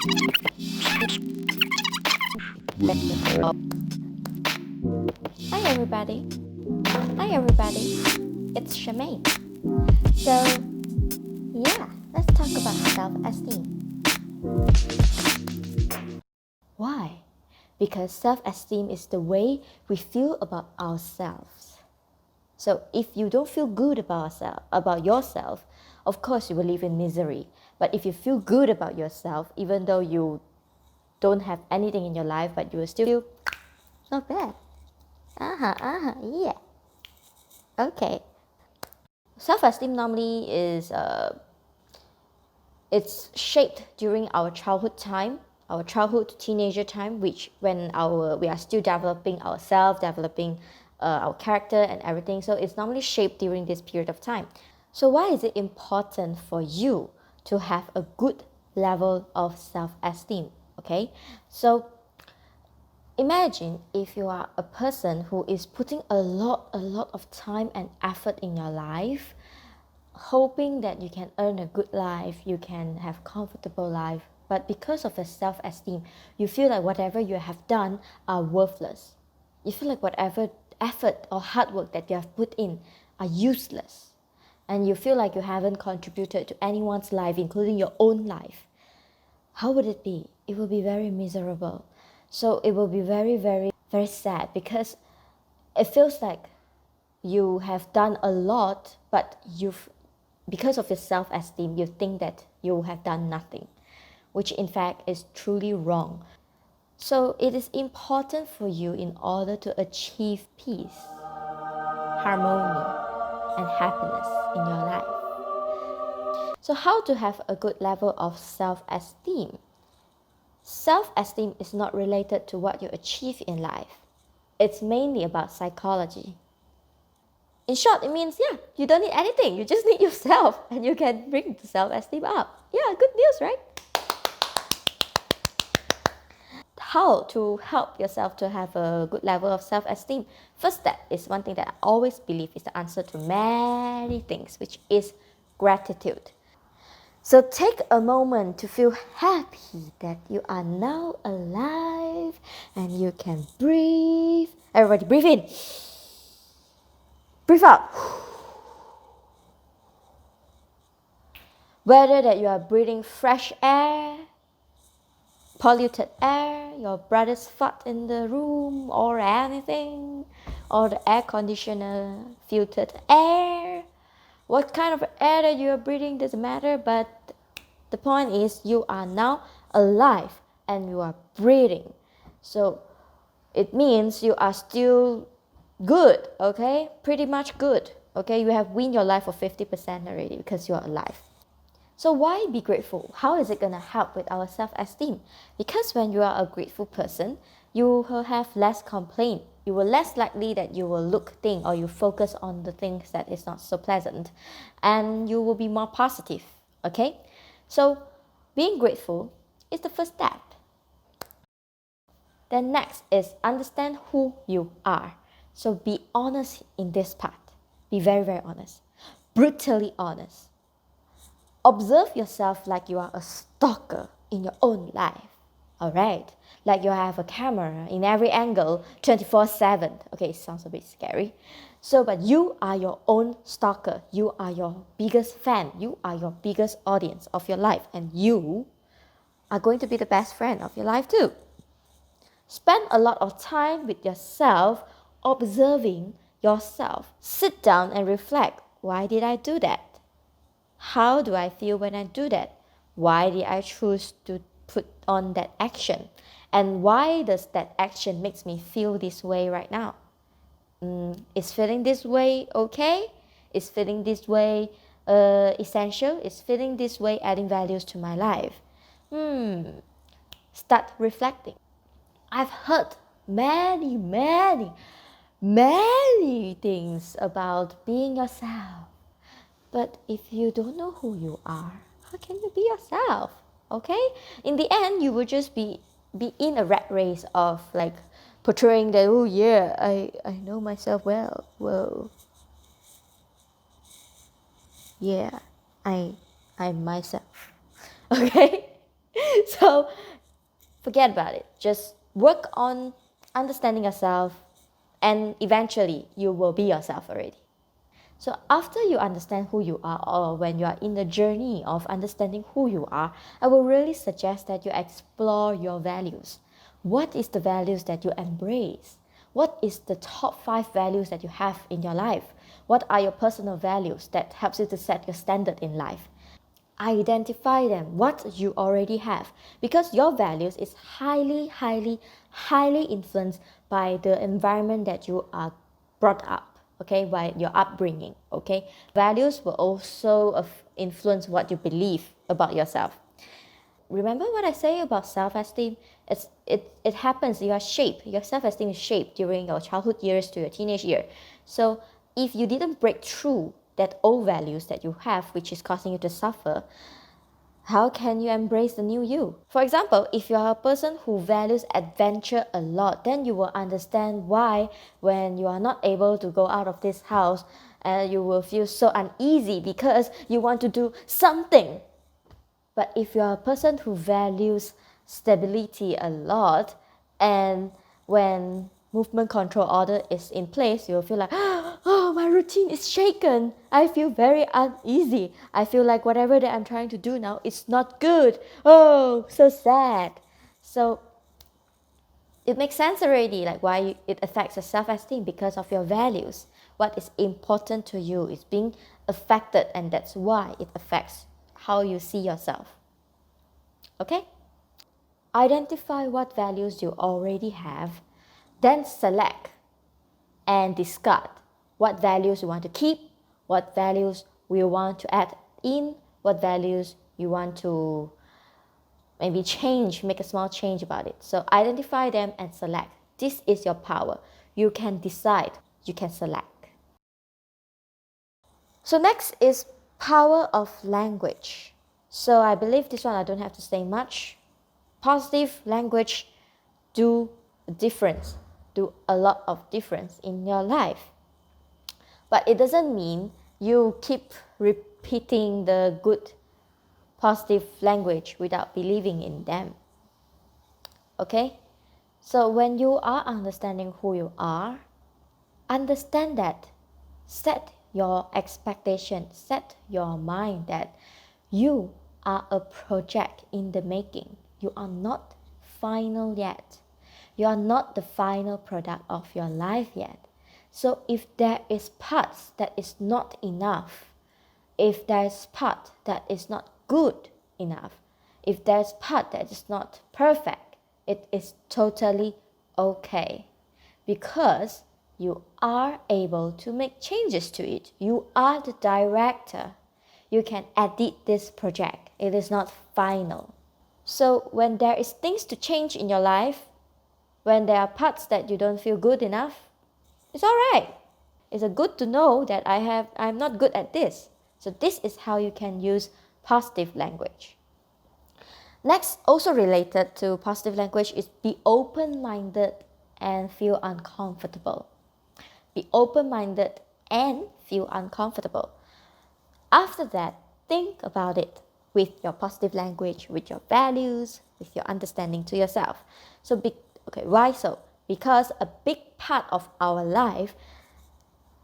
Hi everybody. Hi everybody. It's Shamaine. So, yeah, let's talk about self-esteem. Why? Because self-esteem is the way we feel about ourselves. So, if you don't feel good about yourself, of course you will live in misery. But if you feel good about yourself, even though you don't have anything in your life, but you will still feel not bad. Yeah. Okay. Self-esteem normally is it's shaped during our childhood time, our childhood teenager time, which when we are still developing ourselves, developing our character and everything. So it's normally shaped during this period of time. So why is it important for you to have a good level of self-esteem? Okay, so imagine if you are a person who is putting a lot of time and effort in your life, hoping that you can earn a good life, you can have comfortable life, but because of your self-esteem, you feel like whatever you have done are worthless. You feel like whatever effort or hard work that you have put in are useless. And you feel like you haven't contributed to anyone's life, including your own life. How would it be? It will be very miserable. So it will be very sad because it feels like you have done a lot, but because of your self-esteem, you think that you have done nothing, which in fact is truly wrong. So it is important for you in order to achieve peace, harmony, and happiness in your life. So how to have a good level of self-esteem? Self-esteem is not related to what you achieve in life. It's mainly about psychology. In short, it means, yeah, you don't need anything. You just need yourself and you can bring the self-esteem up. Yeah, good news, right? How to help yourself to have a good level of self-esteem? First step is one thing that I always believe is the answer to many things, which is gratitude. So take a moment to feel happy that you are now alive and you can breathe. Everybody breathe in. Breathe out. Whether that you are breathing fresh air, polluted air, your brother's fart in the room or anything, or the air conditioner filtered air. What kind of air that you are breathing doesn't matter, but the point is you are now alive and you are breathing. So it means you are still good, okay? Pretty much good, okay? You have win your life for 50% already because you are alive. So why be grateful? How is it going to help with our self-esteem? Because when you are a grateful person, you will have less complaint. You will less likely that you will look things or you focus on the things that is not so pleasant. And you will be more positive, okay? So being grateful is the first step. Then next is understand who you are. So be honest in this part. Be very honest. Brutally honest. Observe yourself like you are a stalker in your own life. Alright? Like you have a camera in every angle 24/7. Okay, it sounds a bit scary. So, but you are your own stalker. You are your biggest fan. You are your biggest audience of your life. And you are going to be the best friend of your life too. Spend a lot of time with yourself, observing yourself. Sit down and reflect. Why did I do that? How do I feel when I do that? Why did I choose to put on that action? And why does that action makes me feel this way right now? Is feeling this way okay? Is feeling this way essential? Is feeling this way adding values to my life? Start reflecting. I've heard many things about being yourself. But if you don't know who you are, how can you be yourself? Okay? In the end, you will just be in a rat race of like portraying that, oh yeah, I know myself well. Whoa. Yeah, I'm myself. Okay? So forget about it. Just work on understanding yourself, and eventually you will be yourself already. So after you understand who you are, or when you are in the journey of understanding who you are, I will really suggest that you explore your values. What is the values that you embrace? What is the top 5 values that you have in your life? What are your personal values that helps you to set your standard in life? Identify them, what you already have, because your values is highly influenced by the environment that you are brought up, okay, by your upbringing, okay. Values will also influence what you believe about yourself. Remember what I say about self-esteem? It happens, you are shaped, your self-esteem is shaped during your childhood years to your teenage year. So if you didn't break through that old values that you have, which is causing you to suffer, how can you embrace the new you? For example, if you are a person who values adventure a lot, then you will understand why when you are not able to go out of this house, you will feel so uneasy because you want to do something. But if you are a person who values stability a lot, and when movement control order is in place, you'll feel like, oh, my routine is shaken. I feel very uneasy. I feel like whatever that I'm trying to do now is not good. Oh, so sad. So it makes sense already, like why it affects your self-esteem, because of your values. What is important to you is being affected, and that's why it affects how you see yourself. Okay? Identify what values you already have, then select and discard what values you want to keep, what values you want to add in, what values you want to maybe change, make a small change about it. So identify them and select. This is your power. You can decide, you can select. So next is power of language. So I believe this one I don't have to say much. Positive language do a difference, do a lot of difference in your life. But it doesn't mean you keep repeating the good positive language without believing in them. Okay? So when you are understanding who you are, understand that. Set your expectation, set your mind that you are a project in the making. You are not final yet. You are not the final product of your life yet. So if there is parts that is not enough, if there's part that is not good enough, if there's part that is not perfect, it is totally okay, because you are able to make changes to it. You are the director. You can edit this project. It is not final. So when there is things to change in your life, when there are parts that you don't feel good enough, it's all right. It's a good to know that I'm not good at this. So this is how you can use positive language. Next, also related to positive language, is be open-minded and feel uncomfortable. Be open-minded and feel uncomfortable. After that, think about it with your positive language, with your values, with your understanding to yourself. So, why so? Because a big part of our life,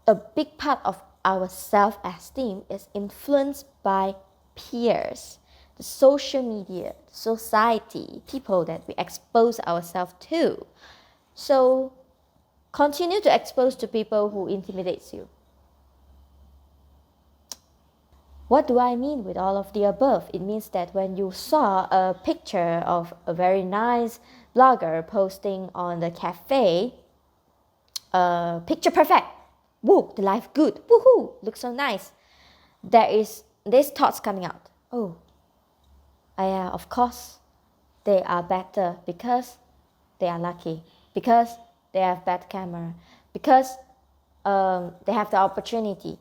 a big part of our self-esteem is influenced by peers, the social media, society, people that we expose ourselves to. So continue to expose to people who intimidates you. What do I mean with all of the above? It means that when you saw a picture of a very nice blogger posting on the cafe, picture perfect, woo, the life good, woohoo, looks so nice. There is these thoughts coming out. Oh, yeah, of course, they are better because they are lucky, because they have bad camera, because they have the opportunity.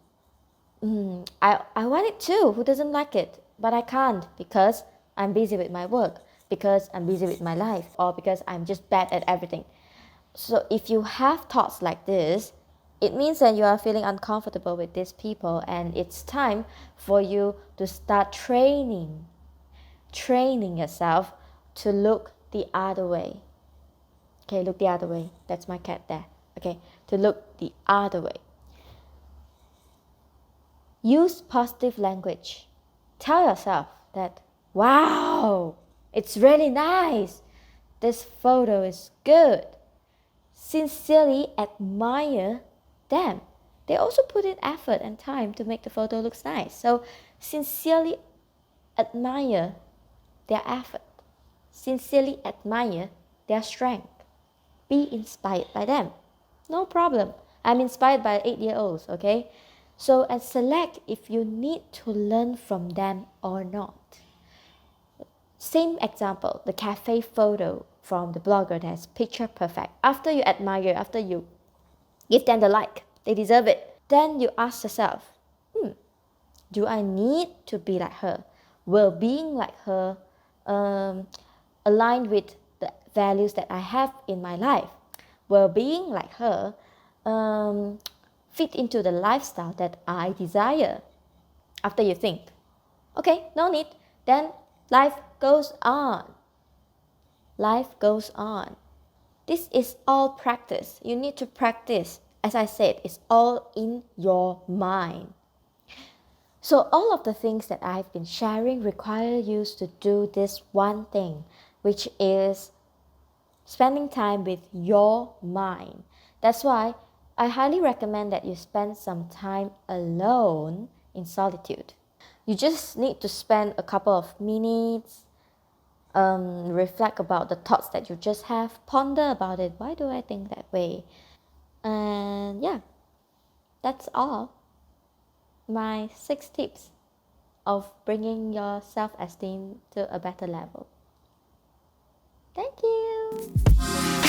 I want it too. Who doesn't like it? But I can't because I'm busy with my work, because I'm busy with my life, or because I'm just bad at everything. So if you have thoughts like this, it means that you are feeling uncomfortable with these people, and it's time for you to start training training yourself to look the other way. Okay, look the other way. That's my cat there. Okay, to look the other way. Use positive language. Tell yourself that, wow, it's really nice. This photo is good. Sincerely admire them. They also put in effort and time to make the photo look nice. So sincerely admire their effort. Sincerely admire their strength. Be inspired by them. No problem. I'm inspired by 8-year-olds, okay? So, and select if you need to learn from them or not. Same example, the cafe photo from the blogger that's picture perfect. After you admire, after you give them the like, they deserve it. Then you ask yourself, do I need to be like her? Will being like her align with the values that I have in my life? Will being like her fit into the lifestyle that I desire? After you think, okay, no need, then life goes on. Life goes on. This is all practice. You need to practice. As I said, it's all in your mind. So all of the things that I've been sharing require you to do this one thing, which is spending time with your mind. That's why I highly recommend that you spend some time alone in solitude. You just need to spend a couple of minutes, reflect about the thoughts that you just have, ponder about it. Why do I think that way? And yeah, that's all. My 6 tips of bringing your self-esteem to a better level. Thank you.